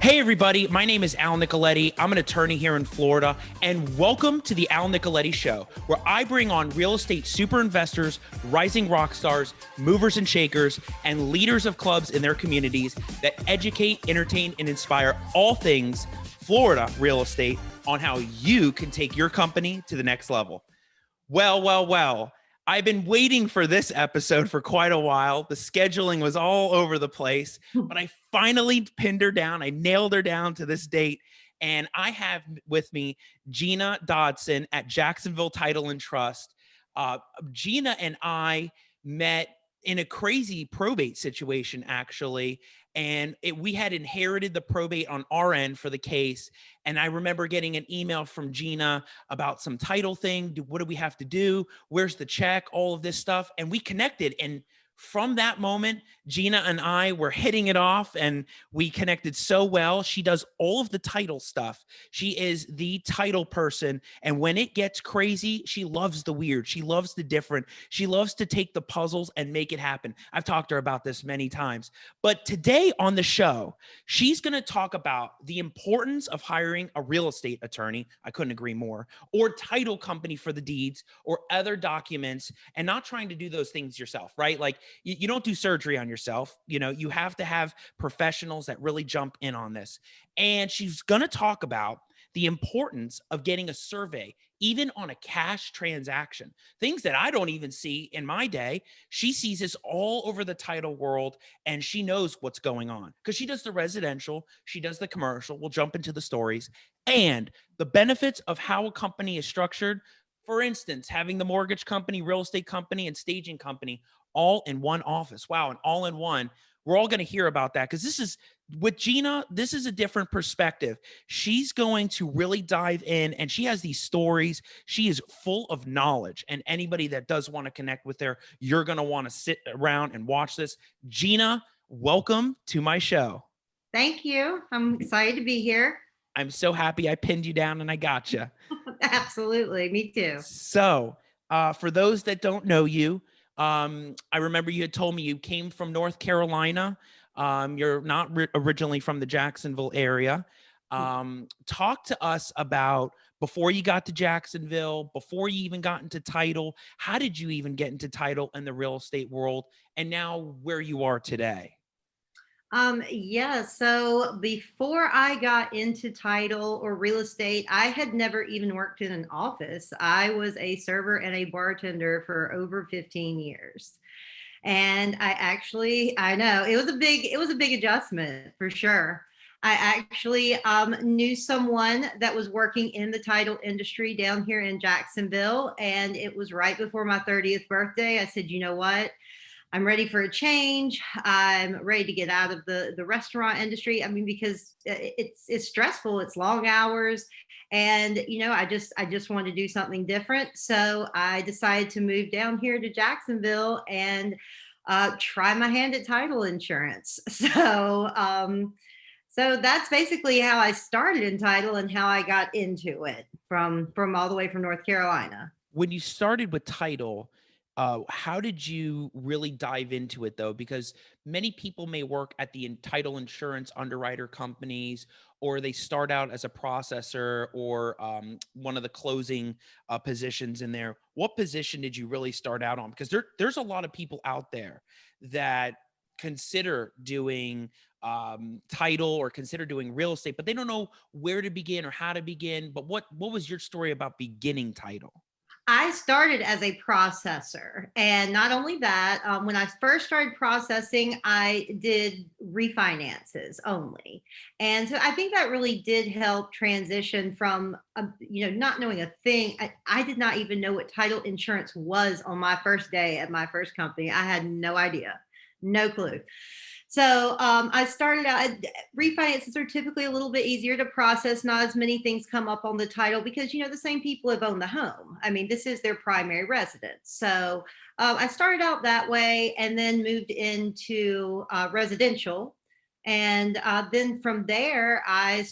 Hey everybody, my name is Al Nicoletti. I'm an attorney here in Florida, and welcome to the Al Nicoletti Show, where I bring on real estate super investors, rising rock stars, movers and shakers, and leaders of clubs in their communities that educate, entertain, and inspire all things Florida real estate on how you can take your company to the next level. Well. I've been waiting for this episode for quite a while. The scheduling was all over the place, but I finally pinned her down. I nailed her down to this date. And I have with me Gena Dodson at Jacksonville Title and Trust. Gena and I met in a crazy probate situation, actually. And we had inherited the probate on our end for the case. And I remember getting an email from Gena about some title thing. What do we have to do? Where's the check? All of this stuff. And we connected. And from that moment, Gena and I were hitting it off and we connected so well. She does all of the title stuff. She is the title person. And when it gets crazy, she loves the weird. She loves the different. She loves to take the puzzles and make it happen. I've talked to her about this many times. But today on the show, she's going to talk about the importance of hiring a real estate attorney. I couldn't agree more. Or title company for the deeds or other documents, and not trying to do those things yourself, right? Like you don't do surgery on yourself. You know, you have to have professionals that really jump in on this. And she's going to talk about the importance of getting a survey, even on a cash transaction, things that I don't even see in my day. She sees this all over the title world, and she knows what's going on because she does the residential, she does the commercial. We'll jump into the stories and the benefits of how a company is structured. For instance, having the mortgage company, real estate company, and staging company all in one office. Wow, and all in one. We're all going to hear about that because this is with Gena. This is a different perspective. She's going to really dive in, and she has these stories. She is full of knowledge, and anybody that does want to connect with her, you're going to want to sit around and watch this. Gena, welcome to my show. Thank you. I'm excited to be here. I'm so happy I pinned you down and I got you. Absolutely. Me too. So, for those that don't know you, I remember you had told me you came from North Carolina. You're not originally from the Jacksonville area. Talk to us about before you got to Jacksonville, before you even got into title. How did you even get into title in the real estate world? And now where you are today? So before I got into title or real estate, I had never even worked in an office. I was a server and a bartender for over 15 years. And I know it was a big adjustment for sure. I actually knew someone that was working in the title industry down here in Jacksonville, and it was right before my 30th birthday. I said, you know what? I'm ready for a change. I'm ready to get out of the restaurant industry. I mean, because it's stressful. It's long hours, and I just wanted to do something different. So I decided to move down here to Jacksonville and try my hand at title insurance. So that's basically how I started in title and how I got into it from all the way from North Carolina. When you started with title, how did you really dive into it though? Because many people may work at the title insurance underwriter companies, or they start out as a processor or one of the closing positions in there. What position did you really start out on? Because there's a lot of people out there that consider doing title or consider doing real estate, but they don't know where to begin or how to begin. But what was your story about beginning title? I started as a processor. And not only that, when I first started processing, I did refinances only. And so I think that really did help transition from, not knowing a thing. I did not even know what title insurance was on my first day at my first company. I had no idea, no clue. So I started out, refinances are typically a little bit easier to process. Not as many things come up on the title because, the same people have owned the home. I mean, this is their primary residence. So I started out that way and then moved into residential. And then from there, I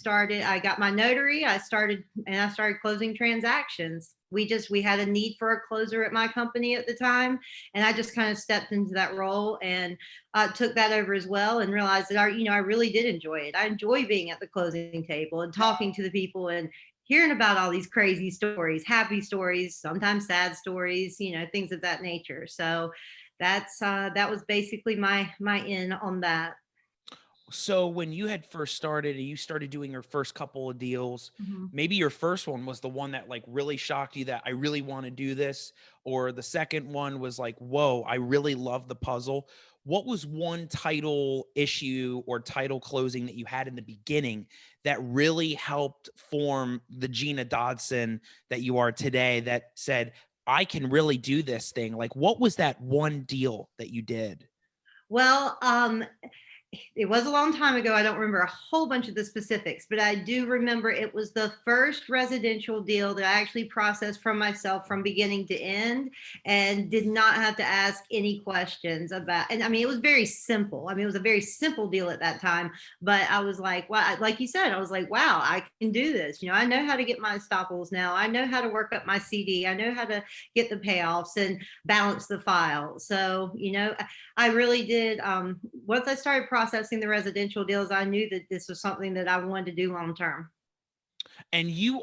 got my notary. I started closing transactions. We had a need for a closer at my company at the time, and I just kind of stepped into that role and took that over as well, and realized that I really did enjoy it. I enjoy being at the closing table and talking to the people and hearing about all these crazy stories, happy stories, sometimes sad stories, things of that nature. So that was basically my in on that. So when you had first started and you started doing your first couple of deals, maybe your first one was the one that like really shocked you that I really want to do this, or the second one was like, whoa, I really love the puzzle. What was one title issue or title closing that you had in the beginning that really helped form the Gena Dodson that you are today, that said, I can really do this thing? Like, what was that one deal that you did? Well, it was a long time ago. I don't remember a whole bunch of the specifics, but I do remember it was the first residential deal that I actually processed from myself from beginning to end, and did not have to ask any questions about. And I mean, it was very simple. I mean, it was a very simple deal at that time, but I was like, wow, like you said, I was like, wow, I can do this. I know how to get my estoppels now. I know how to work up my CD. I know how to get the payoffs and balance the file. So, I really did. Once I started processing the residential deals, I knew that this was something that I wanted to do long term. And you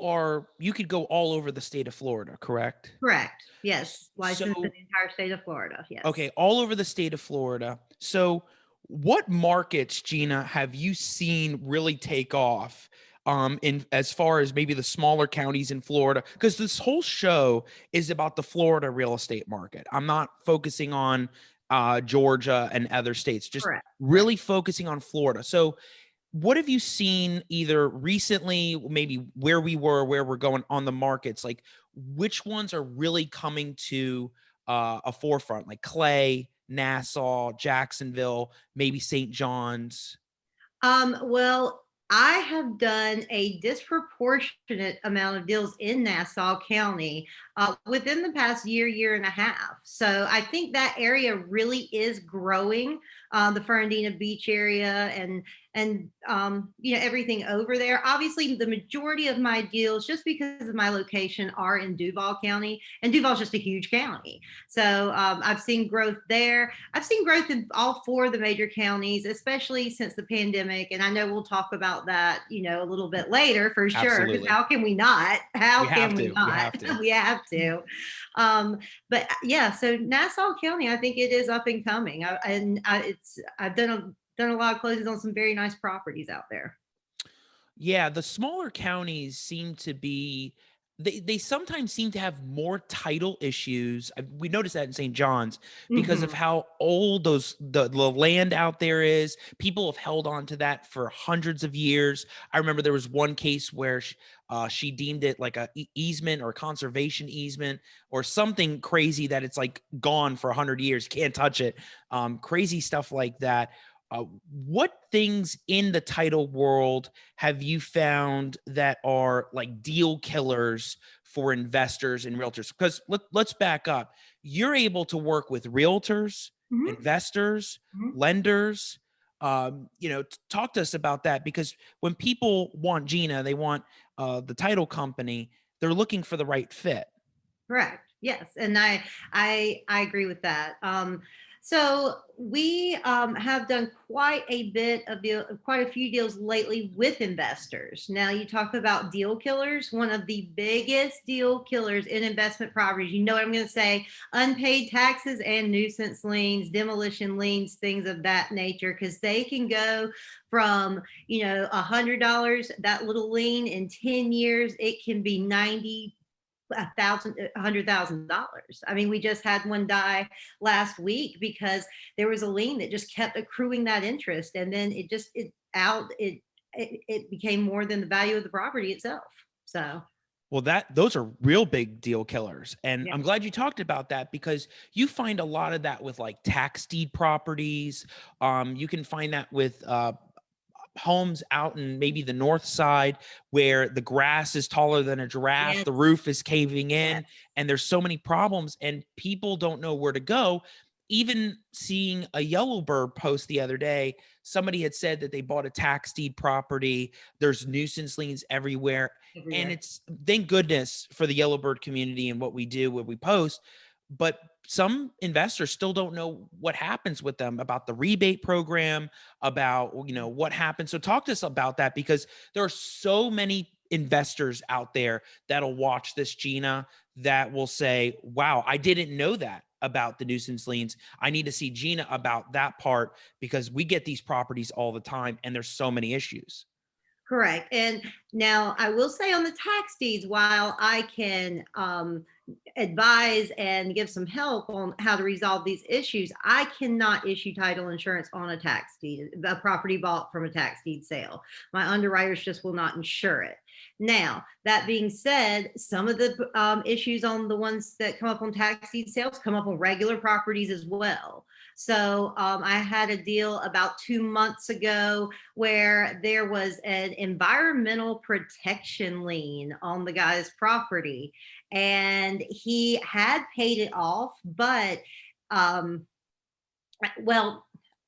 could go all over the state of Florida, correct? Correct. Yes. Licensed in So, the entire state of Florida. Yes. okay, all over the state of Florida. So, what markets, Gena, have you seen really take off in as far as maybe the smaller counties in Florida? Because this whole show is about the Florida real estate market. I'm not focusing on Georgia and other states, just Correct. really focusing on Florida. So, what have you seen either recently, maybe where we were, where we're going on the markets? Like, which ones are really coming to a forefront, like Clay, Nassau, Jacksonville, maybe St. John's? Well, I have done a disproportionate amount of deals in Nassau County within the past year and a half. So I think that area really is growing. The Fernandina Beach area and everything over there. Obviously, the majority of my deals, just because of my location, are in Duval County, and Duval's just a huge county. So I've seen growth there. I've seen growth in all four of the major counties, especially since the pandemic. And I know we'll talk about that, a little bit later for sure. Because Absolutely. how can we not? How We have can we to. We not? have to. We have to. But yeah, so Nassau County, I think it is up and coming. I've done a lot of closings on some very nice properties out there. Yeah, the smaller counties seem to be they sometimes seem to have more title issues. We noticed that in St. John's because of Mhm. how old the land out there is. People have held on to that for hundreds of years. I remember there was one case where she deemed it like a easement or conservation easement or something crazy that it's like gone for 100 years. Can't touch it. Crazy stuff like that. What things in the title world have you found that are like deal killers for investors and realtors? Because let's back up. You're able to work with realtors, Mhm. investors, Mhm. lenders. Talk to us about that, because when people want Gena, they want the title company. They're looking for the right fit. Correct. Yes, and I agree with that. So we have done quite a few deals lately with investors. Now you talk about deal killers. One of the biggest deal killers in investment properties. You know what I'm going to say? Unpaid taxes and nuisance liens, demolition liens, things of that nature, because they can go from $100, that little lien, in 10 years it can be 90, $100,000. I mean, we just had one die last week because there was a lien that just kept accruing that interest, and then it became more than the value of the property itself. So Well, those are real big deal killers. And yeah. I'm glad you talked about that, because you find a lot of that with like tax deed properties. You can find that with homes out in maybe the north side where the grass is taller than a giraffe, Yes. the roof is caving Yes. in, and there's so many problems and people don't know where to go. even seeing a Yellowbird post the other day, somebody had said that they bought a tax deed property. There's nuisance liens everywhere. And everywhere. it's thank goodness for the Yellowbird community and what we do when we post. But some investors still don't know what happens with them, about the rebate program, about what happens. So talk to us about that, because there are so many investors out there that'll watch this, Gena, that will say, wow, I didn't know that about the nuisance liens. I need to see Gena about that part, because we get these properties all the time and there's so many issues. Correct. And now I will say on the tax deeds, while I can advise and give some help on how to resolve these issues, I cannot issue title insurance on a tax deed, a property bought from a tax deed sale. My underwriters just will not insure it. Now, that being said, some of the issues on the ones that come up on tax deed sales come up on regular properties as well. So I had a deal about 2 months ago where there was an environmental protection lien on the guy's property, and he had paid it off, but well,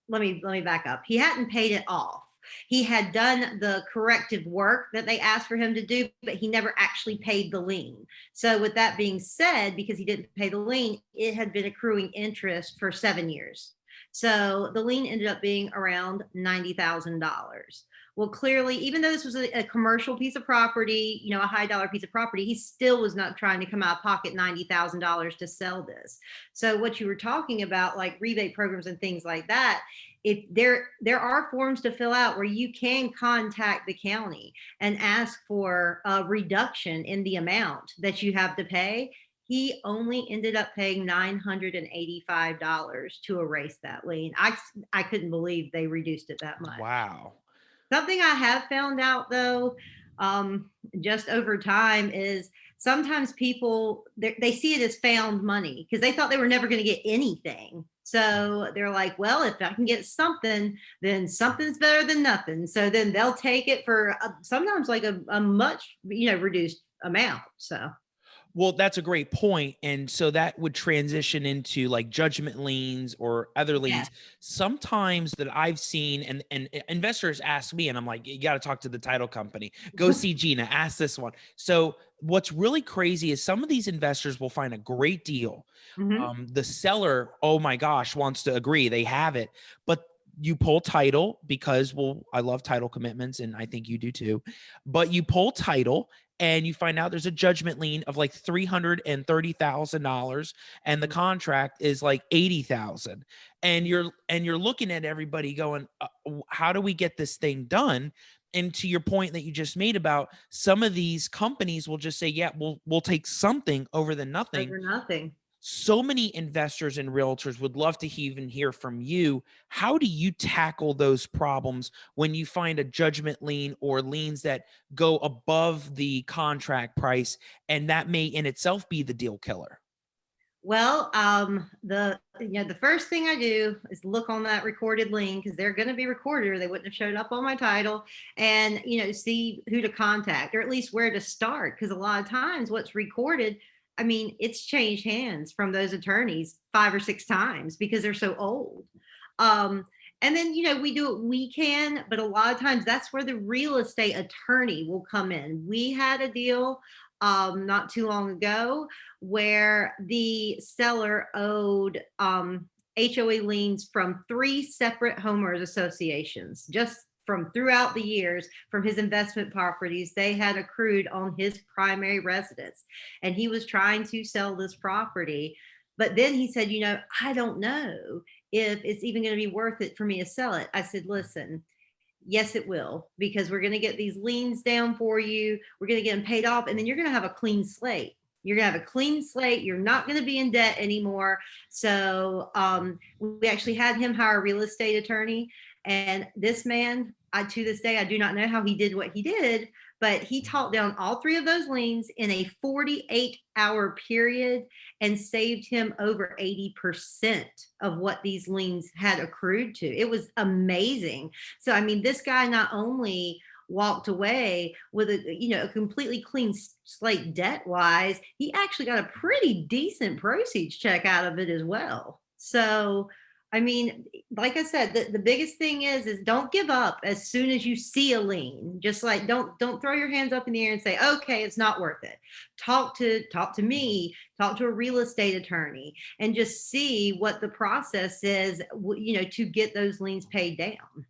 let me back up. He hadn't paid it off. He had done the corrective work that they asked for him to do, but he never actually paid the lien. So with that being said, because he didn't pay the lien, it had been accruing interest for 7 years. So the lien ended up being around $90,000. Well, clearly, even though this was a commercial piece of property, a high dollar piece of property, he still was not trying to come out of pocket $90,000 to sell this. So what you were talking about, like rebate programs and things like that, if there are forms to fill out where you can contact the county and ask for a reduction in the amount that you have to pay. He only ended up paying $985 to erase that lien. I couldn't believe they reduced it that much. Wow. Something I have found out though, just over time, is sometimes people they see it as found money because they thought they were never going to get anything. So they're like, well, if I can get something, then something's better than nothing. So then they'll take it for sometimes like a much reduced amount. So Well, that's a great point. And so that would transition into like judgment liens or other yeah. liens. Sometimes that I've seen, and investors ask me, and I'm like, you got to talk to the title company. Go see Gena, ask this one. So what's really crazy is some of these investors will find a great deal. Hmm. The seller, oh my gosh, wants to agree, they have it, but you pull title because, well, I love title commitments and I think you do too. But you pull title and you find out there's a judgment lien of like $330,000 and the contract is like 80,000. And you're looking at everybody going, how do we get this thing done? And to your point that you just made about some of these companies will just say, yeah, we'll take something over the nothing. Over nothing. So many investors and realtors would love to even hear from you. How do you tackle those problems when you find a judgment lien or liens that go above the contract price, and that may in itself be the deal killer? Well, the first thing I do is look on that recorded lien because they're going to be recorded or they wouldn't have showed up on my title, and see who to contact or at least where to start, because a lot of times what's recorded, I mean, it's changed hands from those attorneys 5 or 6 times because they're so old. And then we do what we can, but a lot of times that's where the real estate attorney will come in. We had a deal not too long ago where the seller owed HOA liens from 3 separate homeowners associations, just from throughout the years from his investment properties they had accrued on his primary residence. And he was trying to sell this property. But then he said, I don't know if it's even going to be worth it for me to sell it. I said, listen, yes, it will, because we're going to get these liens down for you. We're going to get them paid off, and then you're going to have a clean slate. You're going to have a clean slate. You're not going to be in debt anymore. So we actually had him hire a real estate attorney. And this man, to this day, I do not know how he did what he did, but he talked down all 3 of those liens in a 48-hour period and saved him over 80% of what these liens had accrued to. It was amazing. So, I mean, this guy not only walked away with a completely clean slate debt wise, he actually got a pretty decent proceeds check out of it as well. So, I mean, like I said, the biggest thing is don't give up as soon as you see a lien. Just like don't throw your hands up in the air and say, okay, it's not worth it. Talk to me, talk to a real estate attorney, and just see what the process is, to get those liens paid down.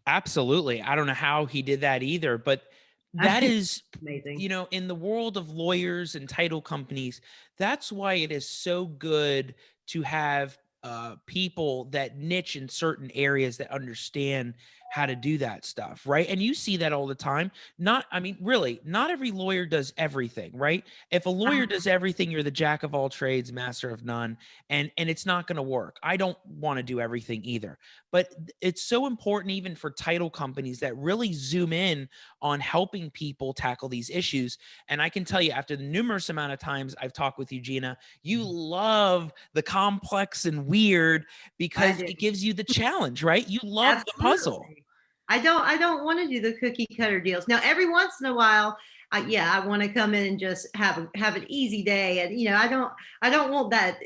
Absolutely. I don't know how he did that either, but that is, Amazing. in the world of lawyers and title companies, that's why it is so good to have people that niche in certain areas that understand how to do that stuff, right? And you see that all the time. I mean, really, not every lawyer does everything, right? If a lawyer does everything, you're the jack of all trades, master of none, and it's not going to work. I don't want to do everything either. But it's so important even for title companies that really zoom in on helping people tackle these issues. And I can tell you, after the numerous amount of times I've talked with you, Gena, you love the complex and weird I because do. it gives you the challenge, right? You love the puzzle. Absolutely. I don't want to do the cookie cutter deals. Now, every once in a while, I want to come in and just have an easy day, and I don't want that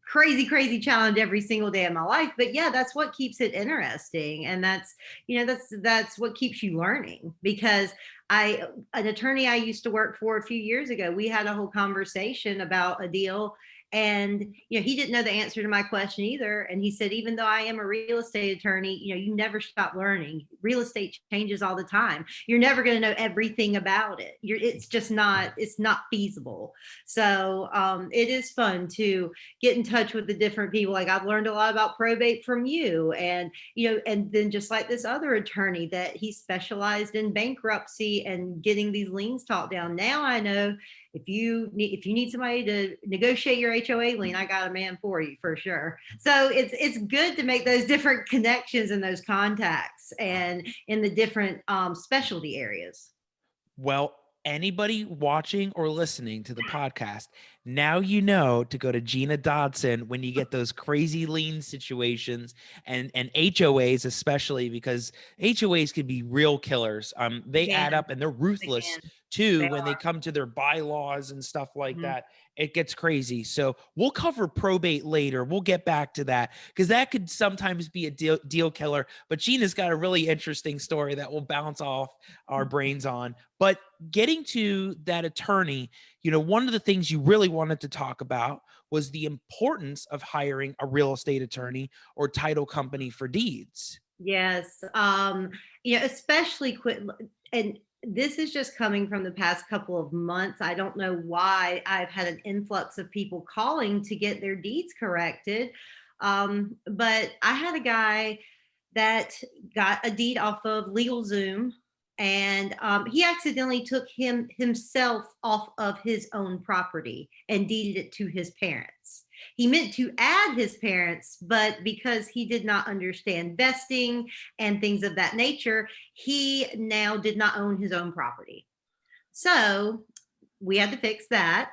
crazy challenge every single day of my life. But yeah, that's what keeps it interesting, and that's what keeps you learning. Because an attorney I used to work for a few years ago, we had a whole conversation about a deal, and he didn't know the answer to my question either. And he said, even though I am a real estate attorney, you never stop learning. Real estate changes all the time. You're never going to know everything about it. It's not feasible. So it is fun to get in touch with the different people. Like, I've learned a lot about probate from you, and then just like this other attorney, that he specialized in bankruptcy and getting these liens talked down. Now I know, if you need somebody to negotiate your HOA lien, I got a man for you for sure. So it's good to make those different connections and those contacts, and in the different specialty areas. Well, anybody watching or listening to the podcast, now you know to go to Gena Dodson when you get those crazy lien situations, and HOAs, especially because HOAs can be real killers. They add Again, up and they're ruthless again, too they when they are. come to their bylaws and stuff like Mhm. that. It gets crazy. So we'll cover probate later. We'll get back to that because that could sometimes be a deal killer. But Gena's got a really interesting story that we'll bounce off our brains on. But getting to that attorney, one of the things you really wanted to talk about was the importance of hiring a real estate attorney or title company for deeds. Yes. Especially quick. And this is just coming from the past couple of months. I don't know why I've had an influx of people calling to get their deeds corrected. But I had a guy that got a deed off of LegalZoom, and he accidentally took himself off of his own property and deeded it to his parents. He meant to add his parents, but because he did not understand vesting and things of that nature, he now did not own his own property. So we had to fix that.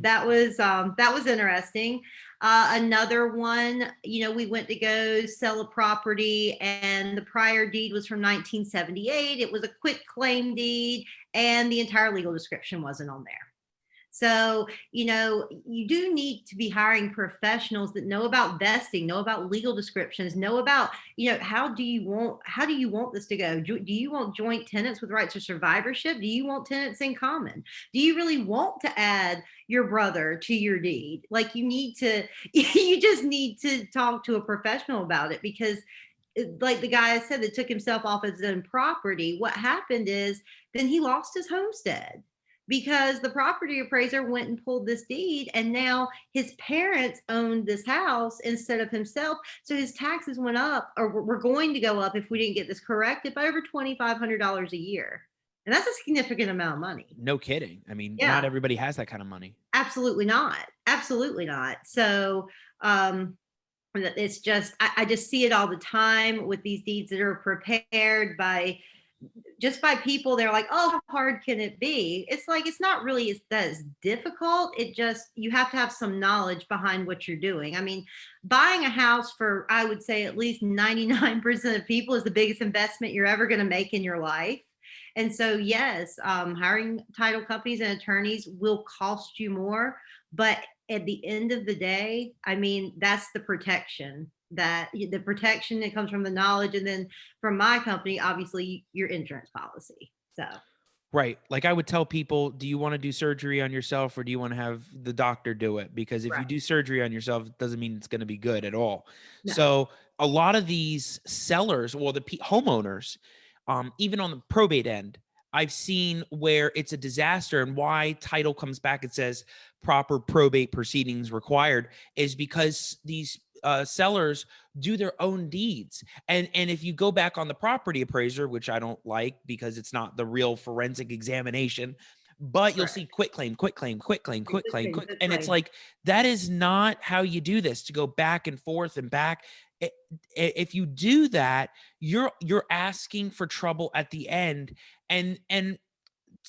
That was interesting. Another one, we went to go sell a property, and the prior deed was from 1978. It was a quit claim deed, and the entire legal description wasn't on there. So, you do need to be hiring professionals that know about vesting, know about legal descriptions, know about, how do you want this to go? Do you want joint tenants with rights of survivorship? Do you want tenants in common? Do you really want to add your brother to your deed? Like, you just need to talk to a professional about it, because like the guy I said that took himself off his own property, what happened is then he lost his homestead, because the property appraiser went and pulled this deed, and now his parents owned this house instead of himself. So his taxes went up, or were going to go up if we didn't get this corrected, by over $2,500 a year. And that's a significant amount of money. No kidding. I mean, Yeah, not everybody has that kind of money. absolutely not. Absolutely not. So it's just, I just see it all the time with these deeds that are prepared by people. They're like, oh, how hard can it be? It's like, it's not really as difficult. It just, you have to have some knowledge behind what you're doing. I mean, buying a house, for I would say at least 99% of people, is the biggest investment you're ever going to make in your life. And so, yes, hiring title companies and attorneys will cost you more, but at the end of the day, I mean, that's the protection, that comes from the knowledge. And then from my company, obviously your insurance policy. So Right. Like I would tell people, do you want to do surgery on yourself or do you want to have the doctor do it? Because if you right. do surgery on yourself, it doesn't mean it's going to be good at all. No. So a lot of these sellers, well, the homeowners, even on the probate end, I've seen where it's a disaster, and why title comes back and says proper probate proceedings required is because these sellers do their own deeds. And if you go back on the property appraiser, which I don't like because it's not the real forensic examination, but you'll see Correct. quit claim, quit claim, quit claim, quit claim, Good quit, good and it's claim. like that is not how you do this, to go back and forth and back. If you do that, you're asking for trouble at the end, and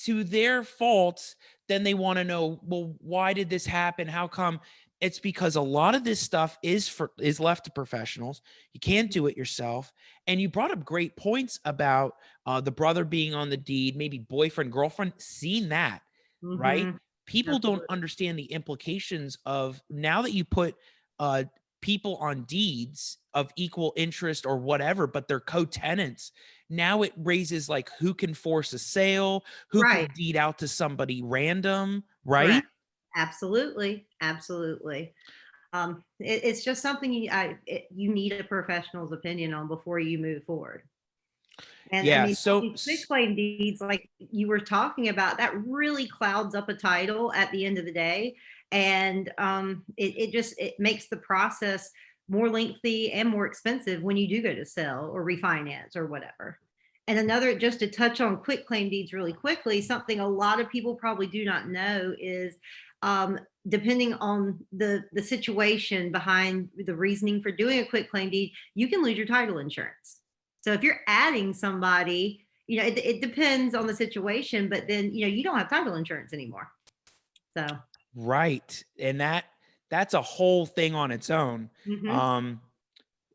to their faults, then they want to know, well, why did this happen? How come? It's because a lot of this stuff is left to professionals. You can't do it yourself. And you brought up great points about the brother being on the deed, maybe boyfriend, girlfriend, seen that, right? Mm-hmm. People don't Absolutely. understand the implications of, now that you put uh, people on deeds of equal interest or whatever, but they're co-tenants. Now it raises like who can force a sale, who Right. can deed out to somebody random, right? Correct. Absolutely. Absolutely. It's just something you need a professional's opinion on before you move forward. And I Yeah. mean, all So these quitclaim deeds, like you were talking about, that really clouds up a title at the end of the day, and it makes the process more lengthy and more expensive when you do go to sell or refinance or whatever. And another, just to touch on quitclaim deeds really quickly, something a lot of people probably do not know is, depending on the situation behind the reasoning for doing a quitclaim deed, you can lose your title insurance. So if you're adding somebody, it depends on the situation, but then, you don't have title insurance anymore. So, right. And that's a whole thing on its own. mhm, Um,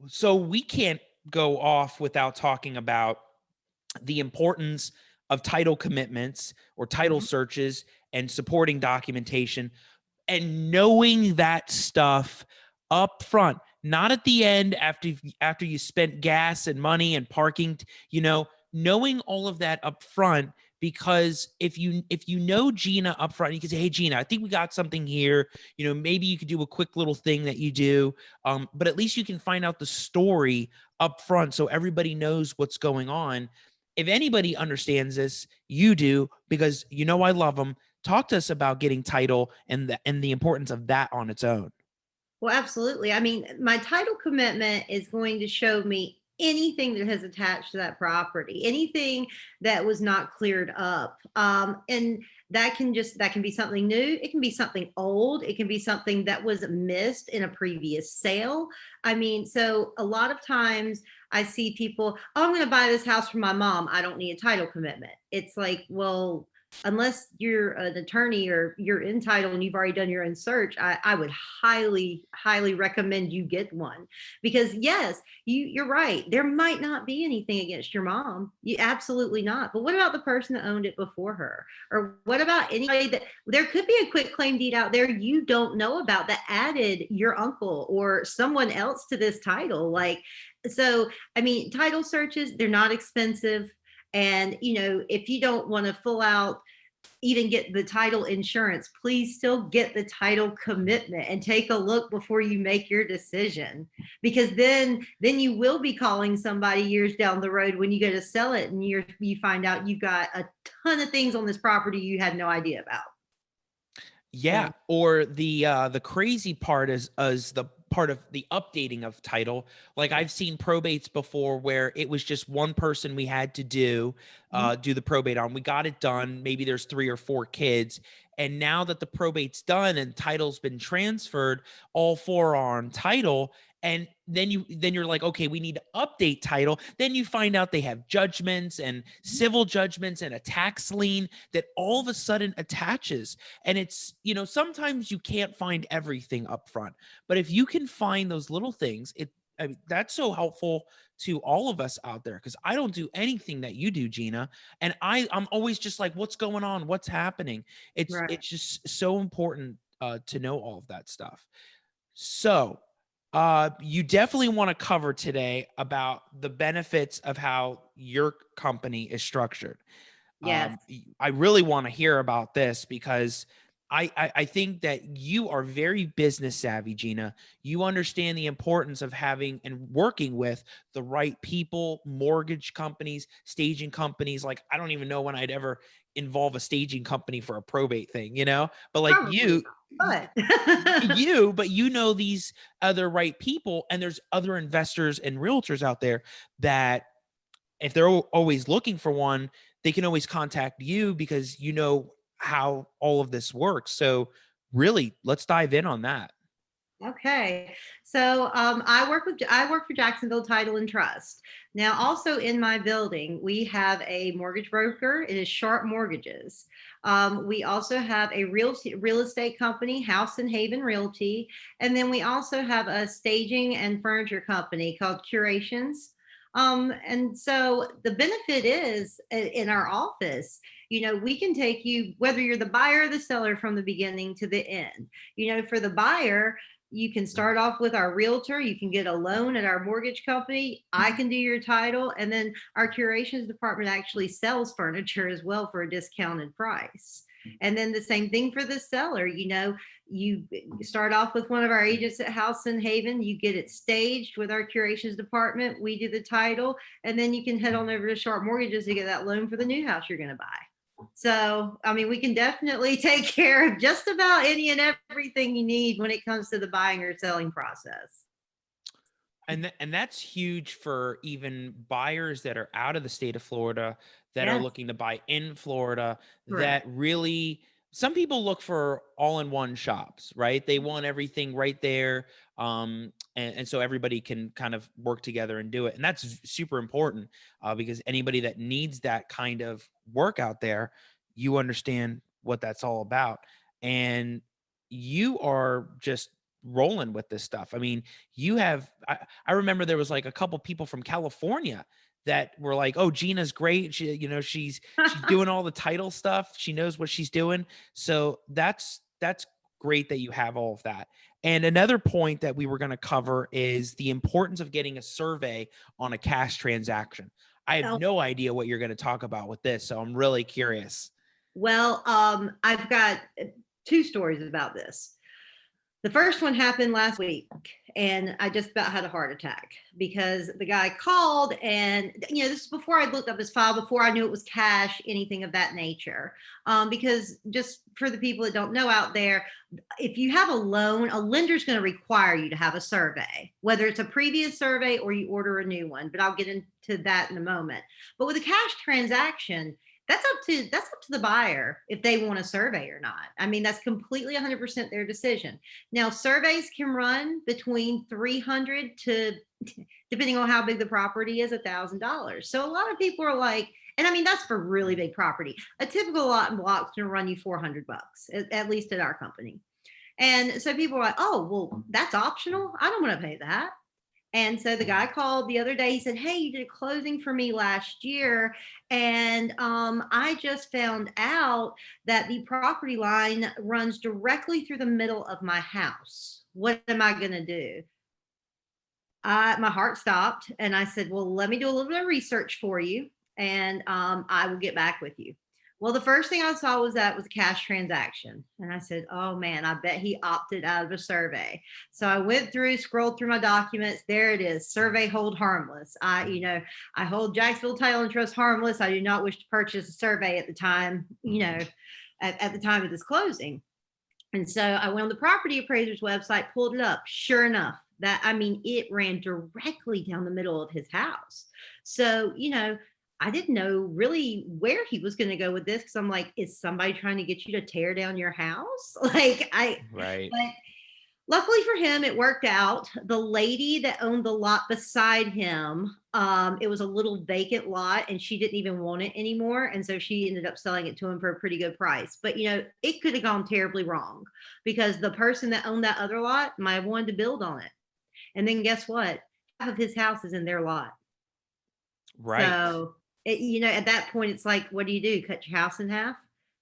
so we can't go off without talking about the importance of title commitments or title mhm. searches and supporting documentation, and knowing that stuff up front, not at the end after you spent gas and money and parking, knowing all of that up front. Because if you know Gena up front, you can say, hey Gena, I think we got something here. Maybe you could do a quick little thing that you do, but at least you can find out the story up front so everybody knows what's going on. If anybody understands this, you do, because I love them. Talk to us about getting title and the importance of that on its own. Well, absolutely. I mean, my title commitment is going to show me anything that has attached to that property, anything that was not cleared up. And that can be something new. It can be something old. It can be something that was missed in a previous sale. I mean, so a lot of times I see people, oh, I'm going to buy this house for my mom. I don't need a title commitment. It's like, well, unless you're an attorney or you're entitled and you've already done your own search, I would highly, highly recommend you get one. Because yes, you're right. There might not be anything against your mom. You absolutely not. But what about the person that owned it before her? Or what about anybody that there could be a quick claim deed out there you don't know about that added your uncle or someone else to this title? So I mean, title searches, they're not expensive. And, if you don't want to full out even get the title insurance, please still get the title commitment and take a look before you make your decision. Because then you will be calling somebody years down the road when you go to sell it and you find out you've got a ton of things on this property you had no idea about. Yeah, So, or the crazy part is the part of the updating of title. Like yeah. I've seen probates before where it was just one person we had to Mhm. do the probate on. We got it done. Maybe there's 3 or 4 kids, and now that the probate's done and title's been transferred, all 4 are on title. And then you're like, okay, we need to update title. Then you find out they have judgments and civil judgments and a tax lien that all of a sudden attaches. And it's, sometimes you can't find everything up front, but if you can find those little things, I mean, that's so helpful to all of us out there, because I don't do anything that you do, Gena. And I'm always just like, what's going on? What's happening? It's Right. it's just so important to know all of that stuff. So you definitely want to cover today about the benefits of how your company is structured. Yes. I really want to hear about this because I think that you are very business savvy, Gena. You understand the importance of having and working with the right people, mortgage companies, staging companies. Like, I don't even know when I'd ever involve a staging company for a probate thing, but like Probably not, but but you know these other right people, and there's other investors and realtors out there that if they're always looking for one, they can always contact you because you know how all of this works. So really, let's dive in on that. Okay. So I work for Jacksonville Title and Trust. Now, also in my building, we have a mortgage broker. It is Sharp Mortgages. We also have a real estate company, House and Haven Realty, and then we also have a staging and furniture company called Curations. And so the benefit is in our office, we can take you, whether you're the buyer or the seller, from the beginning to the end. For the buyer, you can start off with our realtor. You can get a loan at our mortgage company. I can do your title. And then our curations department actually sells furniture as well for a discounted price. And then the same thing for the seller. You start off with one of our agents at House and Haven. You get it staged with our curations department. We do the title. And then you can head on over to Sharp Mortgages to get that loan for the new house you're going to buy. So, I mean, we can definitely take care of just about any and everything you need when it comes to the buying or selling process. And that's huge for even buyers that are out of the state of Florida that are Yes, looking to buy in Florida, that correct. really, some people look for all-in-one shops, right? They want everything right there. And so everybody can kind of work together and do it. And that's super important because anybody that needs that kind of work out there, you understand what that's all about. And you are just rolling with this stuff. I mean, I remember there was like a couple people from California that were like, "Oh, Gena's great. She's doing all the title stuff. She knows what she's doing." So that's great that you have all of that. And another point that we were going to cover is the importance of getting a survey on a cash transaction. I have Oh, no idea what you're going to talk about with this, so I'm really curious. well, I've got two stories about this. The first one happened last week, and I just about had a heart attack because the guy called, and this is before I looked up his file, before I knew it was cash, anything of that nature. Because just for the people that don't know out there, if you have a loan, a lender's going to require you to have a survey, whether it's a previous survey or you order a new one. But I'll get into that in a moment. But with a cash transaction, that's up to the buyer if they want a survey or not. I mean, that's completely 100% their decision. Now, surveys can run between 300 to, depending on how big the property is, $1,000. So a lot of people are like, and I mean, that's for really big property. A typical lot and block's going to run you $400, at least at our company. And so people are like, oh, well, that's optional. I don't want to pay that. And so the guy called the other day. He said, "Hey, you did a closing for me last year, and I just found out that the property line runs directly through the middle of my house. What am I going to do?" My heart stopped, and I said, "Well, let me do a little bit of research for you, and I will get back with you." Well, the first thing I saw was that was a cash transaction. And I said, "Oh man, I bet he opted out of a survey." So I went through, scrolled through my documents. There it is. Survey hold harmless. I hold Jacksonville Title and Trust harmless. I do not wish to purchase a survey at the time, at the time of this closing. And so I went on the property appraiser's website, pulled it up. Sure enough, it ran directly down the middle of his house. So, I didn't know really where he was going to go with this, because I'm like, is somebody trying to get you to tear down your house? Right. But luckily for him, it worked out. The lady that owned the lot beside him, it was a little vacant lot, and she didn't even want it anymore. And so she ended up selling it to him for a pretty good price. But, it could have gone terribly wrong, because the person that owned that other lot might have wanted to build on it. And then guess what? Half of his house is in their lot. Right. So, at that point, it's like, what do you do? Cut your house in half?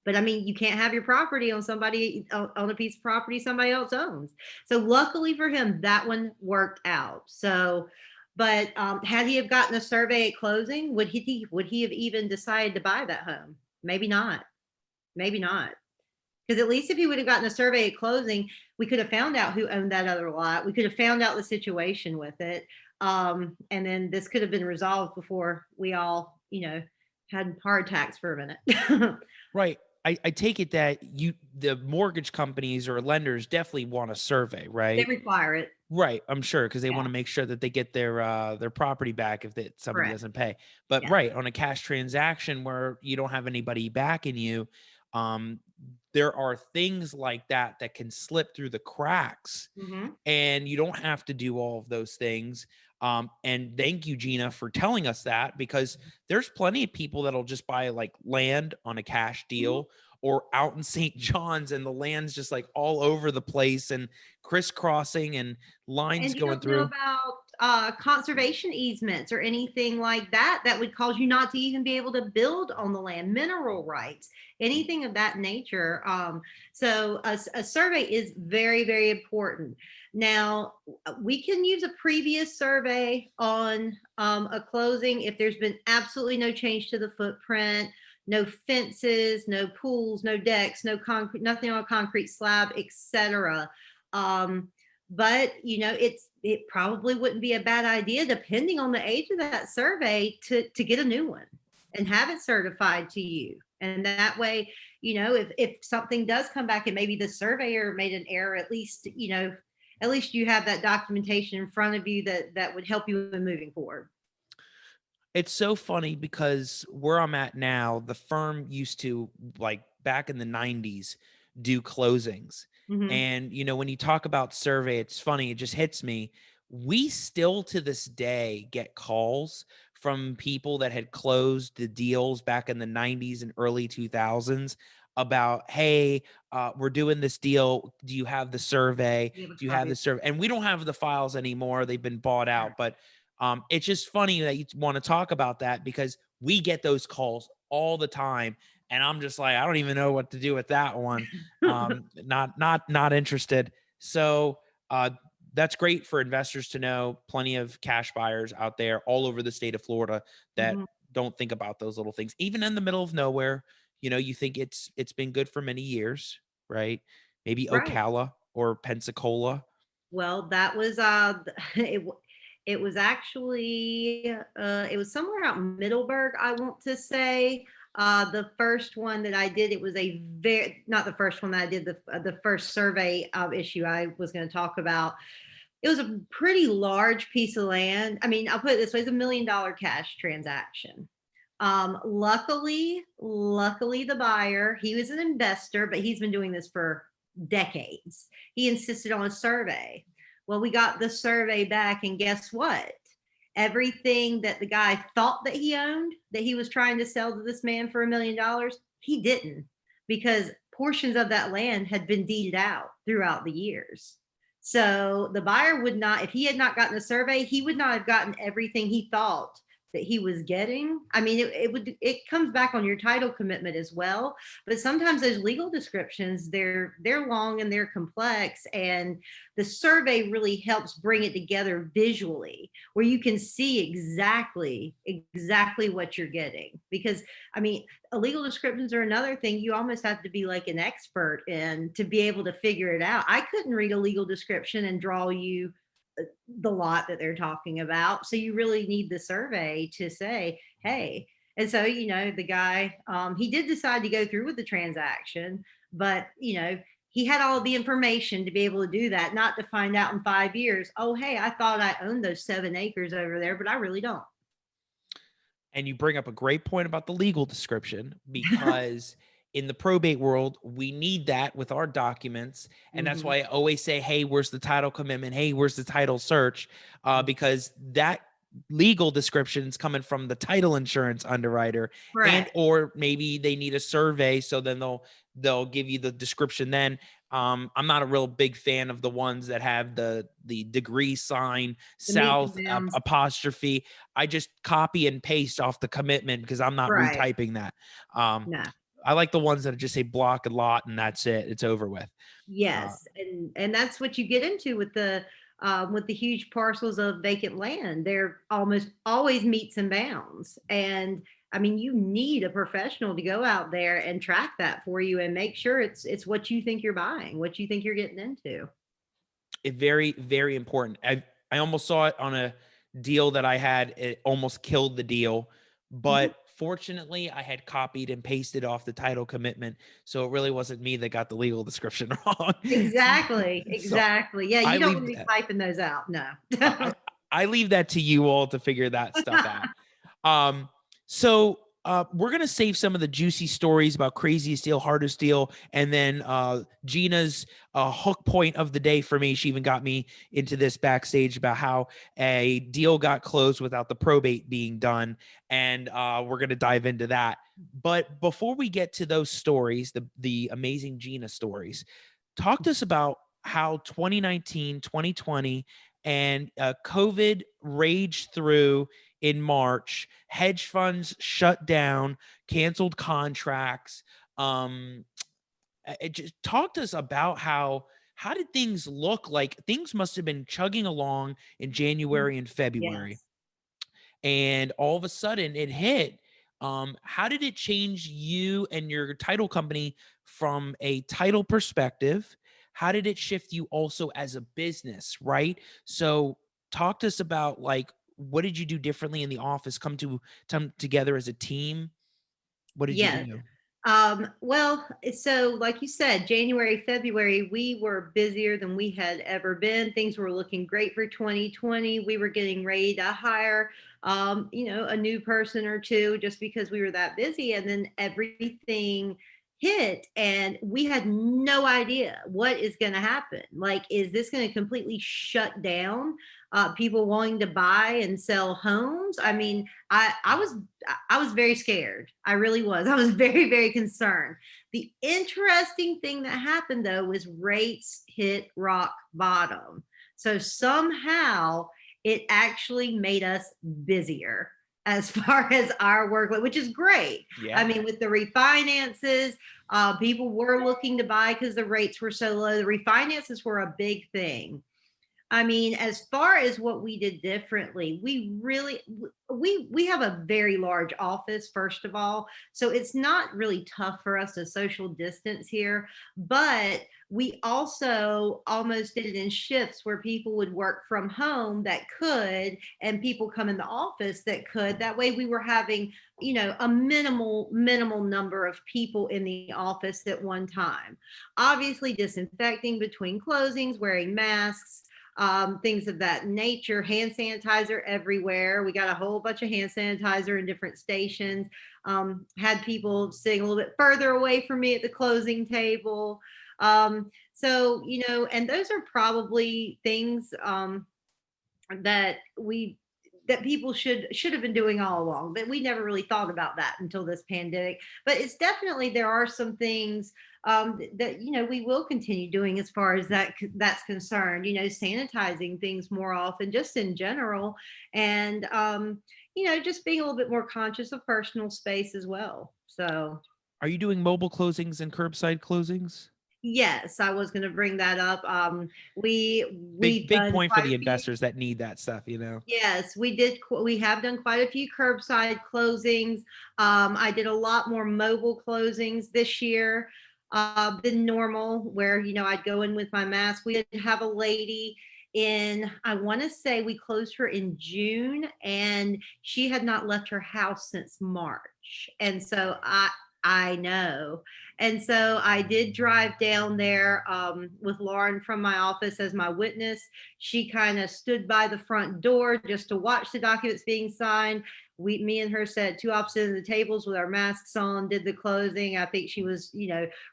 But I mean, you can't have your property on on a piece of property somebody else owns. So luckily for him, that one worked out. So, but had he have gotten a survey at closing, would he have even decided to buy that home? Maybe not. Maybe not. Because at least if he would have gotten a survey at closing, we could have found out who owned that other lot. We could have found out the situation with it. And then this could have been resolved before we all, had heart attacks for a minute. Right. I take it that the mortgage companies or lenders definitely want a survey, They right? require it. Right, I'm sure because they Yeah, want to make sure that they get their property back if somebody correct. doesn't pay. But Yeah. right, on a cash transaction where you don't have anybody backing you, um, there are things like that that can slip through the cracks, Hmm. and you don't have to do all of those things. And thank you, Gina, for telling us that, because there's plenty of people that'll just buy like land on a cash deal or out in St. John's, and the land's just like all over the place and crisscrossing and lines And you going don't know through. about conservation easements or anything like that that would cause you not to even be able to build on the land, mineral rights, anything of that nature. So a survey is very, very important. Now, we can use a previous survey on a closing if there's been absolutely no change to the footprint, no fences, no pools, no decks, no concrete, nothing on a concrete slab, etc. But it probably wouldn't be a bad idea, depending on the age of that survey, to get a new one and have it certified to you. And that way, if something does come back and maybe the surveyor made an error, at least you have that documentation in front of you that would help you in moving forward. It's so funny because where I'm at now, the firm used to, like back in the 90s, do closings. Hmm. And, when you talk about survey, it's funny, it just hits me. We still to this day get calls from people that had closed the deals back in the 90s and early 2000s about, hey, we're doing this deal. Do you have the survey? You have Do a you have copy the of survey? And we don't have the files anymore. They've been bought out. But it's just funny that you want to talk about that because we get those calls all the time, and I'm just like, I don't even know what to do with that one. it. Not interested. So that's great for investors to know. Plenty of cash buyers out there all over the state of Florida that Mhm. don't think about those little things, even in the middle of nowhere. You think it's been good for many years, right? Maybe Right. Ocala or Pensacola. Well, that was it, it was actually it was somewhere out in Middleburg, I want to say. The first one that I did, it was a very not the first one that I did, the first survey issue I was going to talk about. It was a pretty large piece of land. I mean, I'll put it this way: it's $1 million cash transaction. Luckily, the buyer, he was an investor, but he's been doing this for decades. He insisted on a survey. Well, we got the survey back, and guess what? Everything that the guy thought that he owned, that he was trying to sell to this man for $1 million, he didn't, because portions of that land had been deeded out throughout the years. So the buyer would not, if he had not gotten a survey, he would not have gotten everything he thought that he was getting. I mean, it comes back on your title commitment as well. But sometimes those legal descriptions, they're long and they're complex, and the survey really helps bring it together visually, where you can see exactly what you're getting. Because I mean, illegal descriptions are another thing you almost have to be like an expert in to be able to figure it out. I couldn't read a legal description and draw you the lot that they're talking about. So you really need the survey to say, hey. And so, the guy, he did decide to go through with the transaction, but, he had all the information to be able to do that, not to find out in 5 years, oh, hey, I thought I owned those 7 acres over there, but I really don't. And you bring up a great point about the legal description, because in the probate world, we need that with our documents. And that's Mhm. why I always say, hey, where's the title commitment? Hey, where's the title search? Because that legal description is coming from the title insurance underwriter, and Correct. or maybe they need a survey. So then they'll give you the description then. I'm not a real big fan of the ones that have the degree sign, The meets south and bounds. apostrophe. I just copy and paste off the commitment because I'm not Right. retyping that. Um, No. I like the ones that just say block and lot and that's it. It's over with. Uh, Yes, and that's what you get into with the huge parcels of vacant land. They're almost always meets and bounds. And I mean, you need a professional to go out there and track that for you and make sure it's what you think you're buying, what you think you're getting into. it very, very important. I almost saw it on a deal that I had. It almost killed the deal, Mhm. but fortunately, I had copied and pasted off the title commitment, so it really wasn't me that got the legal description wrong. Exactly, So exactly. Yeah, I you don't want leave to be typing those out. No. I I leave that to you all to figure that stuff out. Um, so we're gonna save some of the juicy stories about craziest deal, hardest deal, and then Gena's hook point of the day for me. She even got me into this backstage about how a deal got closed without the probate being done, and we're gonna dive into that. But before we get to those stories, the amazing Gena stories, talk to us about how 2019, 2020, and COVID raged through in March. Hedge funds shut down, canceled contracts. Um, it just talk to us about how did things look like? Things must have been chugging along in January and February, Yes. and all of a sudden it hit. How did it change you and your title company from a title perspective? How did it shift you also as a business, right? So talk to us about like what did you do differently in the office? Come together as a team. What did you Yes. do? Well, so like you said, January, February, we were busier than we had ever been. Things were looking great for 2020. We were getting ready to hire, a new person or two just because we were that busy. And then everything hit and we had no idea what is going to happen. Like, is this going to completely shut down people wanting to buy and sell homes? I mean, I was very scared. I really was. I was very, very concerned. The interesting thing that happened though was rates hit rock bottom. So somehow it actually made us busier as far as our work, which is great. I Yeah. mean, with the refinances, people were looking to buy because the rates were so low. The refinances were a big thing. I mean, as far as what we did differently, we really we have a very large office, first of all. So it's not really tough for us to social distance here, but we also almost did it in shifts where people would work from home that could, and people come in the office that could. That way we were having, a minimal number of people in the office at one time. Obviously disinfecting between closings, wearing masks, things of that nature, hand sanitizer everywhere. We got a whole bunch of hand sanitizer in different stations. Had people sitting a little bit further away from me at the closing table. So, and those are probably things that we that people should have been doing all along, but we never really thought about that until this pandemic. But it's definitely, there are some things that we will continue doing as far as that's concerned, sanitizing things more often just in general, and just being a little bit more conscious of personal space as well. So Are you doing mobile closings and curbside closings? yes, I was going to bring that up. Big We've big done point for quite the a few. investors that need that stuff, you know. Yes, we did. We have done quite a few curbside closings. I did a lot more mobile closings this year than normal, where I'd go in with my mask. We did have a lady in. I want to say we closed her in June, and she had not left her house since March, and so I know. And so I did drive down there with Lauren from my office as my witness. She kind of stood by the front door just to watch the documents being signed. Me and her sat two opposite of the tables with our masks on, did the closing. I think she was,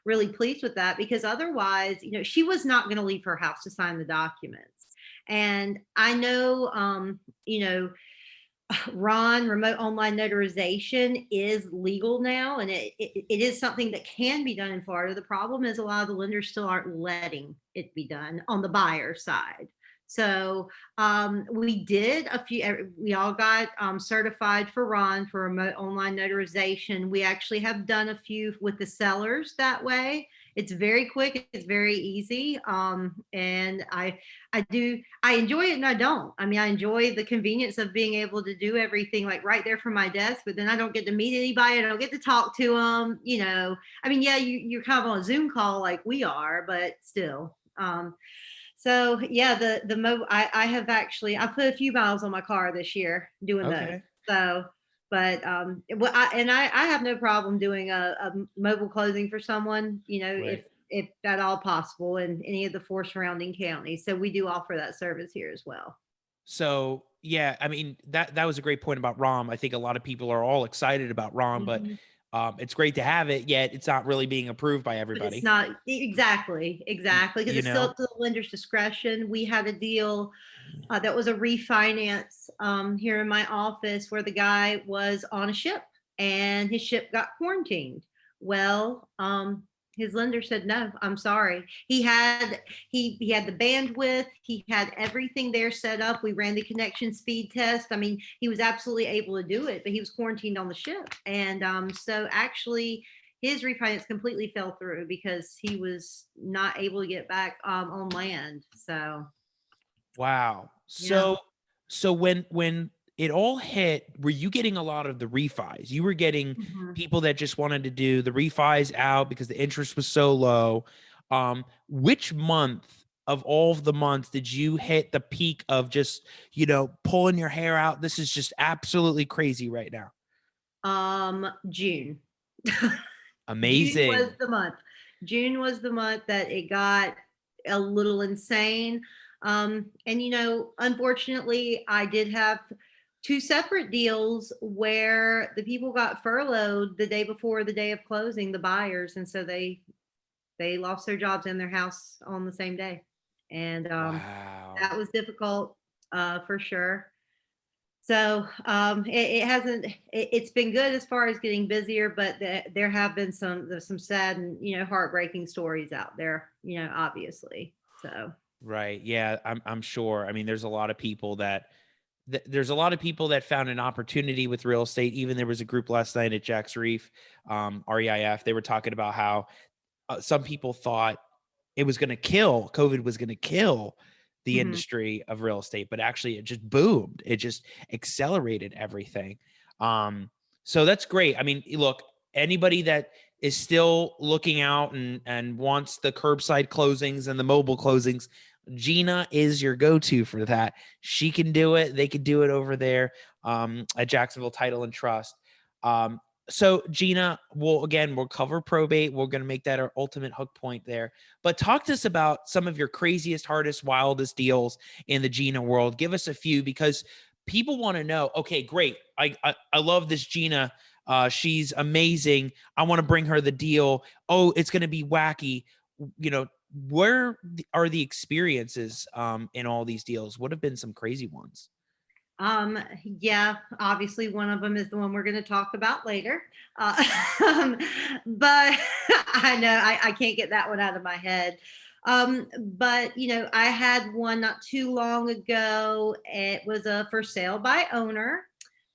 really pleased with that, because otherwise, she was not going to leave her house to sign the documents. And I know, Ron, remote online notarization is legal now, and it is something that can be done in Florida. The problem is a lot of the lenders still aren't letting it be done on the buyer side. So we did a few, we all got certified for Ron for remote online notarization. We actually have done a few with the sellers that way. It's very quick. It's very easy. And I enjoy it and I don't. I mean, I enjoy the convenience of being able to do everything like right there from my desk, but then I don't get to meet anybody. I don't get to talk to them, you know. I mean, yeah, you're kind of on a Zoom call like we are, but still. So yeah, I have actually I put a few miles on my car this year doing those. Okay. So, but I have no problem doing a mobile closing for someone, you know, Right. if at all possible in any of the four surrounding counties. So we do offer that service here as well. So yeah, I mean that was a great point about ROM. I think a lot of people are all excited about ROM, but Mhm. it's great to have it, yet it's not really being approved by But it's everybody. not exactly because You it's still know? up to the lender's discretion. We had a deal that was a refinance here in my office where the guy was on a ship and his ship got quarantined. Well, his lender said no. I'm sorry. He had the bandwidth. He had everything there set up. We ran the connection speed test. I mean, he was absolutely able to do it, but he was quarantined on the ship, and so actually his refinance completely fell through because he was not able to get back on land. So Wow. yeah. So when it all hit, were you getting a lot of the refis? You were getting Mhm. people that just wanted to do the refis out because the interest was so low. Which month of all of the months did you hit the peak of just, pulling your hair out? This is just absolutely crazy right now. June. June was Amazing. the month. June was the month that it got a little insane. And unfortunately, I did have two separate deals where the people got furloughed the day before the day of closing, the buyers, and so they lost their jobs and their house on the same day. And Wow. that was difficult for sure. So it hasn't. It's been good as far as getting busier, but there have been some sad and heartbreaking stories out there. Obviously. So. Right. Yeah, I'm sure. I mean, there's a lot of people that there's a lot of people that found an opportunity with real estate. Even there was a group last night at Jack's Reef, REIF. They were talking about how some people thought it was going to kill, COVID was going to kill the Mhm. industry of real estate, but actually it just boomed. It just accelerated everything. So that's great. I mean, look, anybody that is still looking out and wants the curbside closings and the mobile closings, Gena is your go-to for that. She can do it. They can do it over there at Jacksonville Title and Trust. So Gena, we'll cover probate. We're going to make that our ultimate hook point there. But talk to us about some of your craziest, hardest, wildest deals in the Gena world. Give us a few because people want to know. Okay, great. I love this Gena. She's amazing. I want to bring her the deal. Oh, it's going to be wacky. You know, where are the experiences in all these deals? What have been some crazy ones? Yeah, obviously one of them is the one we're going to talk about later. Um, but I know I can't get that one out of my head. But I had one not too long ago. It was a for sale by owner.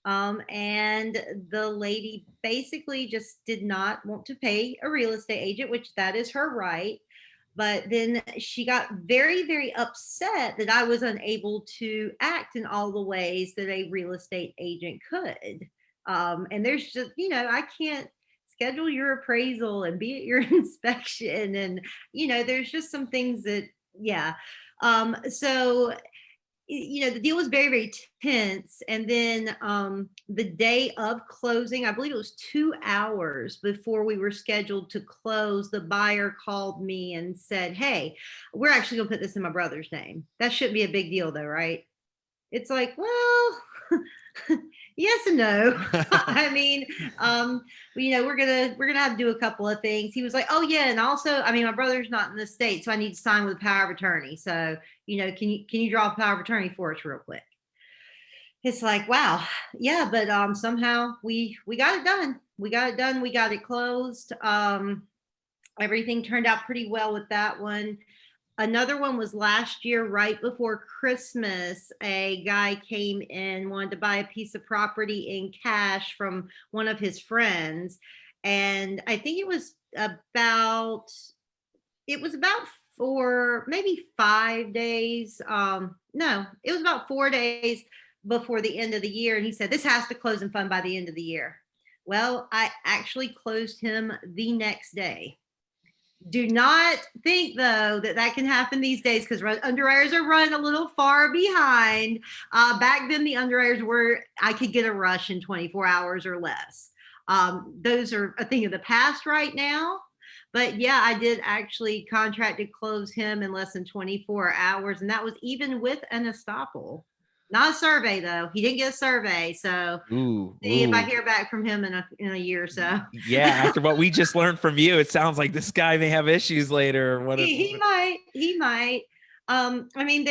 And the lady basically just did not want to pay a real estate agent, which that is her right. But then she got very, very upset that I was unable to act in all the ways that a real estate agent could. And there's just, I can't schedule your appraisal and be at your inspection. And, there's just some things that, yeah. So the deal was very, very tense. And then the day of closing, I believe it was 2 hours before we were scheduled to close, the buyer called me and said, "Hey, we're actually going to put this in my brother's name." That shouldn't be a big deal though, right? It's like, well, yes and no. I mean, we're gonna have to do a couple of things. He was like, "Oh yeah, and also, I mean, my brother's not in the state, so I need to sign with power of attorney. So, can you draw a power of attorney for us real quick?" It's like, wow, yeah, but somehow we got it done. We got it done. We got it closed. Everything turned out pretty well with that one. Another one was last year, right before Christmas. A guy came in, wanted to buy a piece of property in cash from one of his friends. And I think it was about maybe 5 days. No, it was about 4 days before the end of the year. And he said, this has to close and fund by the end of the year. Well, I actually closed him the next day. Do not think, though, that can happen these days, because underwriters are running a little far behind. Back then, the underwriters I could get a rush in 24 hours or less. Those are a thing of the past right now. But yeah, I did actually contract to close him in less than 24 hours. And that was even with an estoppel. Not a survey, though. He didn't get a survey. So see if I hear back from him in a year or so. Yeah, after what we just learned from you, it sounds like this guy may have issues later. He might. I mean,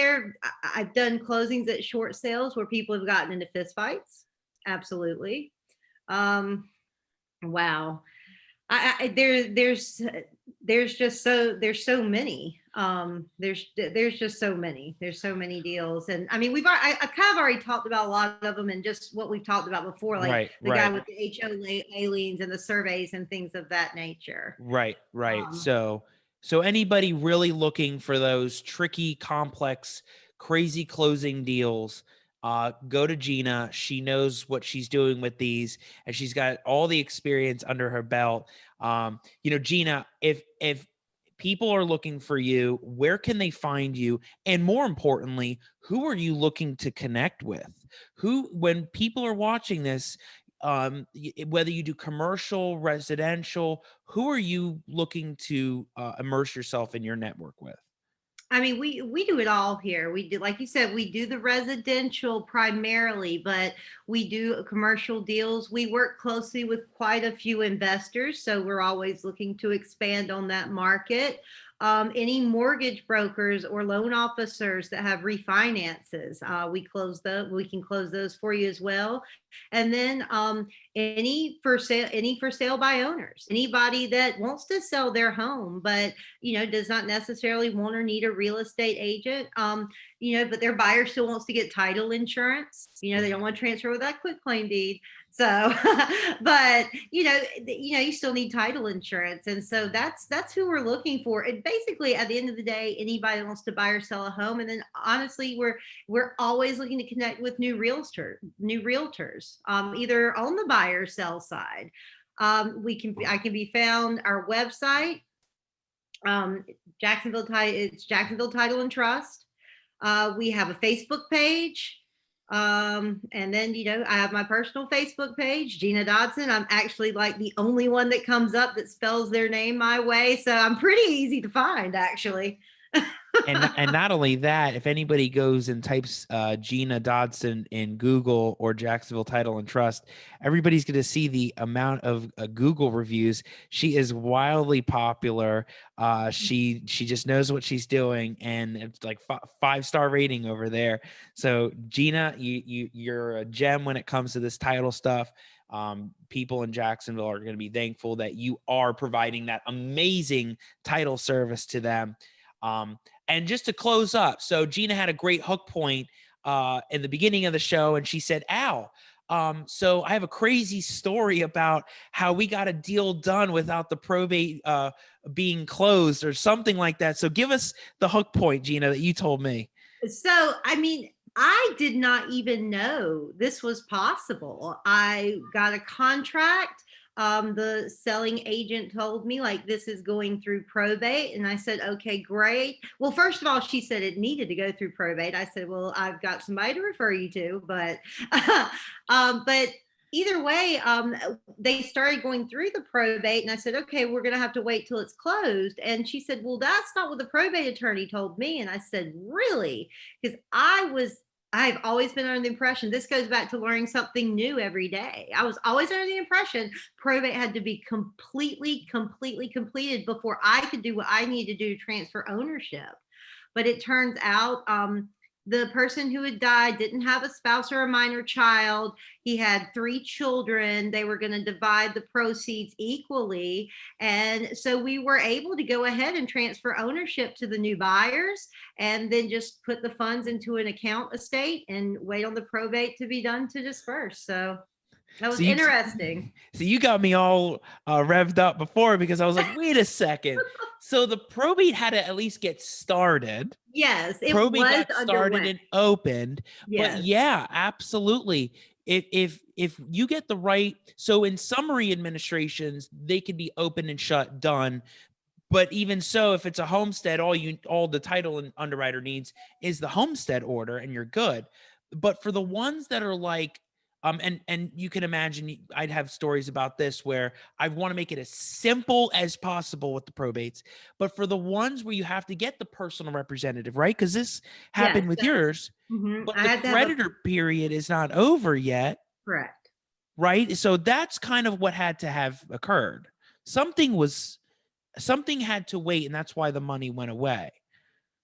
I've done closings at short sales where people have gotten into fist fights. Absolutely. Wow. There's so many. There's just so many. There's so many deals, and I mean, I've kind of already talked about a lot of them, and just what we've talked about before, like the guy with the HOA liens and the surveys and things of that nature. Right. So anybody really looking for those tricky, complex, crazy closing deals, go to Gena. She knows what she's doing with these, and she's got all the experience under her belt. Gena, if people are looking for you, where can they find you? And more importantly, who are you looking to connect with? When people are watching this, whether you do commercial, residential, who are you looking to immerse yourself in your network with? I mean, we do it all here. We do, like you said, we do the residential primarily, but we do commercial deals. We work closely with quite a few investors, so we're always looking to expand on that market. Any mortgage brokers or loan officers that have refinances, we can close those for you as well. And then any for sale by owners, anybody that wants to sell their home, but does not necessarily want or need a real estate agent, but their buyer still wants to get title insurance. They don't want to transfer with that quit claim deed. So, but you still need title insurance, and so that's who we're looking for. And basically, at the end of the day, anybody that wants to buy or sell a home. And then, honestly, we're always looking to connect with new realtors, either on the buy or sell side. I can be found our website, Jacksonville Title. It's Jacksonville Title and Trust. We have a Facebook page. And then, I have my personal Facebook page, Gena Dodson. I'm actually like the only one that comes up that spells their name my way. So I'm pretty easy to find, actually. and not only that, if anybody goes and types Gena Dodson in Google or Jacksonville Title and Trust, everybody's going to see the amount of Google reviews. She is wildly popular. She just knows what she's doing, and it's like 5-star rating over there. So Gena, you're a gem when it comes to this title stuff. People in Jacksonville are going to be thankful that you are providing that amazing title service to them. And just to close up, so Gena had a great hook point in the beginning of the show, and she said, Al, so I have a crazy story about how we got a deal done without the probate being closed or something like that. So give us the hook point, Gena, that you told me. So, I mean, I did not even know this was possible. I got a contract. The selling agent told me, like, this is going through probate. And I said, okay, great. Well, first of all, she said it needed to go through probate. I said, well, I've got somebody to refer you to, but either way, they started going through the probate, and I said, okay, we're going to have to wait till it's closed. And she said, well, that's not what the probate attorney told me. And I said, really? Because I've always been under the impression, this goes back to learning something new every day. I was always under the impression probate had to be completely completed before I could do what I needed to do to transfer ownership. But it turns out, the person who had died didn't have a spouse or a minor child. He had 3 children. They were going to divide the proceeds equally. And so we were able to go ahead and transfer ownership to the new buyers and then just put the funds into an account estate and wait on the probate to be done to disperse. So that was So you, interesting. so you got me all revved up before, because I was like, wait a second. So the probate had to at least get started. Yes, it Probate was got started underway. and opened. But Yes. yeah, absolutely. If you get the right, so in summary administrations, they can be open and shut, done. But even so, if it's a homestead, all the title and underwriter needs is the homestead order, and you're good. But for the ones that are like, and you can imagine, I'd have stories about this where I want to make it as simple as possible with the probates. But for the ones where you have to get the personal representative, right? Because this Yes. happened with yours, but I the had to have a creditor period is not over yet, correct. right? So that's kind of what had to have occurred. Something was something had to wait, and that's why the money went away.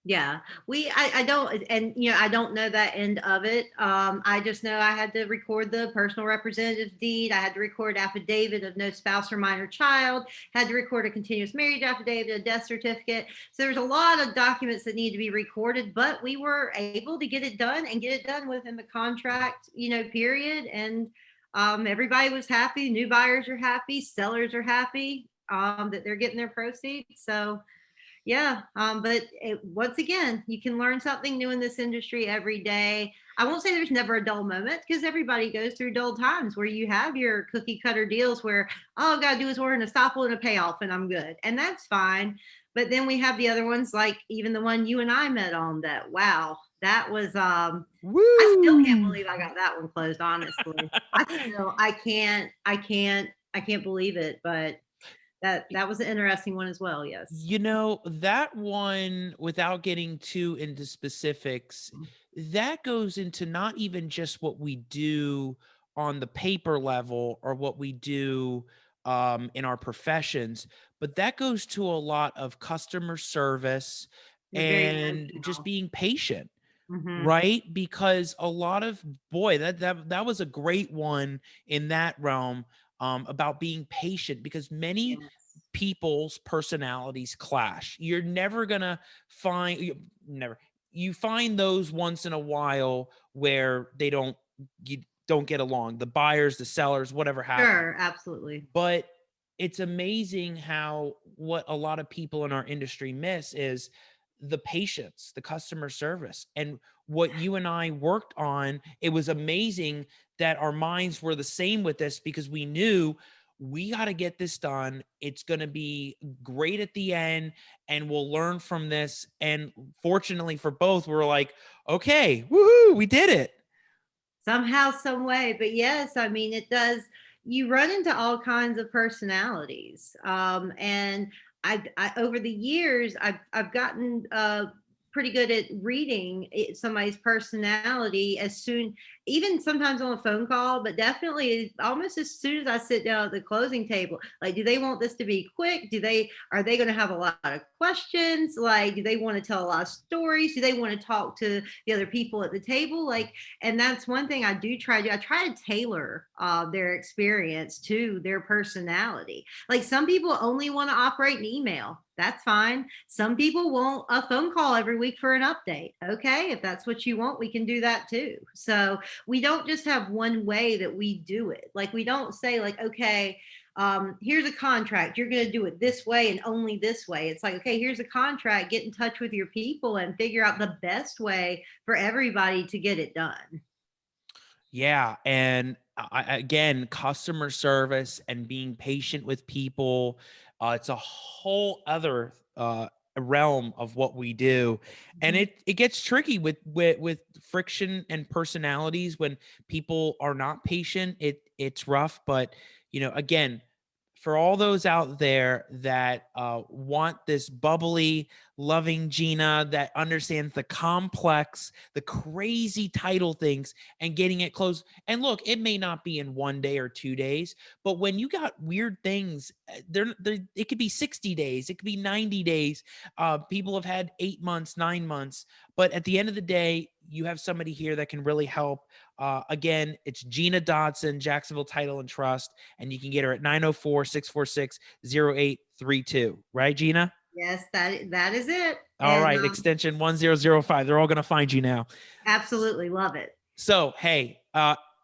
Yeah, I don't, and I don't know that end of it. I just know I had to record the personal representative deed. I had to record affidavit of no spouse or minor child, had to record a continuous marriage affidavit, a death certificate. So there's a lot of documents that need to be recorded, but we were able to get it done and get it done within the contract, period. And everybody was happy. New buyers are happy. Sellers are happy that they're getting their proceeds. So yeah, but once again, you can learn something new in this industry every day. I won't say there's never a dull moment, because everybody goes through dull times where you have your cookie cutter deals where all I've got to do is order an estoppel and a payoff and I'm good. And that's fine. But then we have the other ones, like even the one you and I met on, that, wow, that was, I still can't Woo! believe I got that one closed, honestly. I can't believe it, but that was an interesting one as well. Yes. That one, without getting too into specifics, that goes into not even just what we do on the paper level or what we do in our professions, but that goes to a lot of customer service You're very and just emotional. being patient. Mhm. Right? Because a lot of, boy, that was a great one in that realm, about being patient, because many Yes. people's personalities clash. You're never gonna find never you find those once in a while where you don't get along. The buyers, the sellers, whatever happens. Sure, absolutely. But it's amazing how what a lot of people in our industry miss is the patience, the customer service. And what you and I worked on, it was amazing that our minds were the same with this, because we knew we got to get this done. It's going to be great at the end, and we'll learn from this. And fortunately for both, we're like, okay, woohoo, we did it. Somehow, some way. But yes, I mean, it does. You run into all kinds of personalities, and I over the years, I've gotten pretty good at reading somebody's personality as soon, even sometimes on a phone call, but definitely almost as soon as I sit down at the closing table. Like, do they want this to be quick? Are they going to have a lot of questions? Like, do they want to tell a lot of stories? Do they want to talk to the other people at the table? Like, and that's one thing I do try to do. I try to tailor their experience to their personality. Like, some people only want to operate an email. That's fine. Some people want a phone call every week for an update. Okay, if that's what you want, we can do that too. So we don't just have one way that we do it. Like, we don't say, like, okay, here's a contract, you're going to do it this way and only this way. It's like, okay, here's a contract, get in touch with your people and figure out the best way for everybody to get it done. Yeah, and again, customer service and being patient with people, it's a whole other realm of what we do, and Mhm. it gets tricky with friction and personalities when people are not patient. It's rough, but again, for all those out there that want this bubbly, loving Gena that understands the complex, the crazy title things and getting it closed. And look, it may not be in 1 day or 2 days, but when you got weird things, it could be 60 days, it could be 90 days. People have had 8 months, 9 months, but at the end of the day, you have somebody here that can really help. Again, it's Gena Dodson, Jacksonville Title and Trust, and you can get her at 904-646-0832. Right, Gena? Yes, that is it. All right, extension 1005. They're all going to find you now. Absolutely love it. So, hey,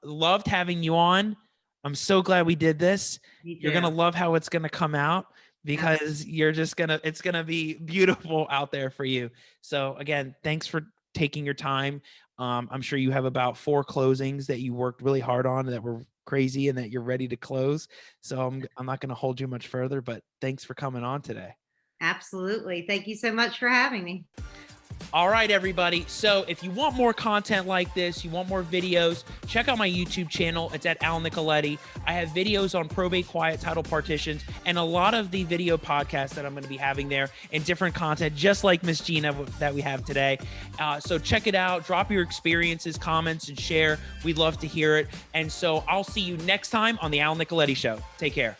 loved having you on. I'm so glad we did this. You're going to love how it's going to come out, because you're just it's going to be beautiful out there for you. So again, thanks for taking your time. I'm sure you have about 4 closings that you worked really hard on that were crazy and that you're ready to close. So I'm not going to hold you much further, but thanks for coming on today. Absolutely. Thank you so much for having me. All right, everybody. So if you want more content like this, you want more videos, check out my YouTube channel. It's at Al Nicoletti. I have videos on probate, quiet title partitions, and a lot of the video podcasts that I'm going to be having there, and different content, just like Miss Gena that we have today. So check it out. Drop your experiences, comments, and share. We'd love to hear it. And so I'll see you next time on the Al Nicoletti Show. Take care.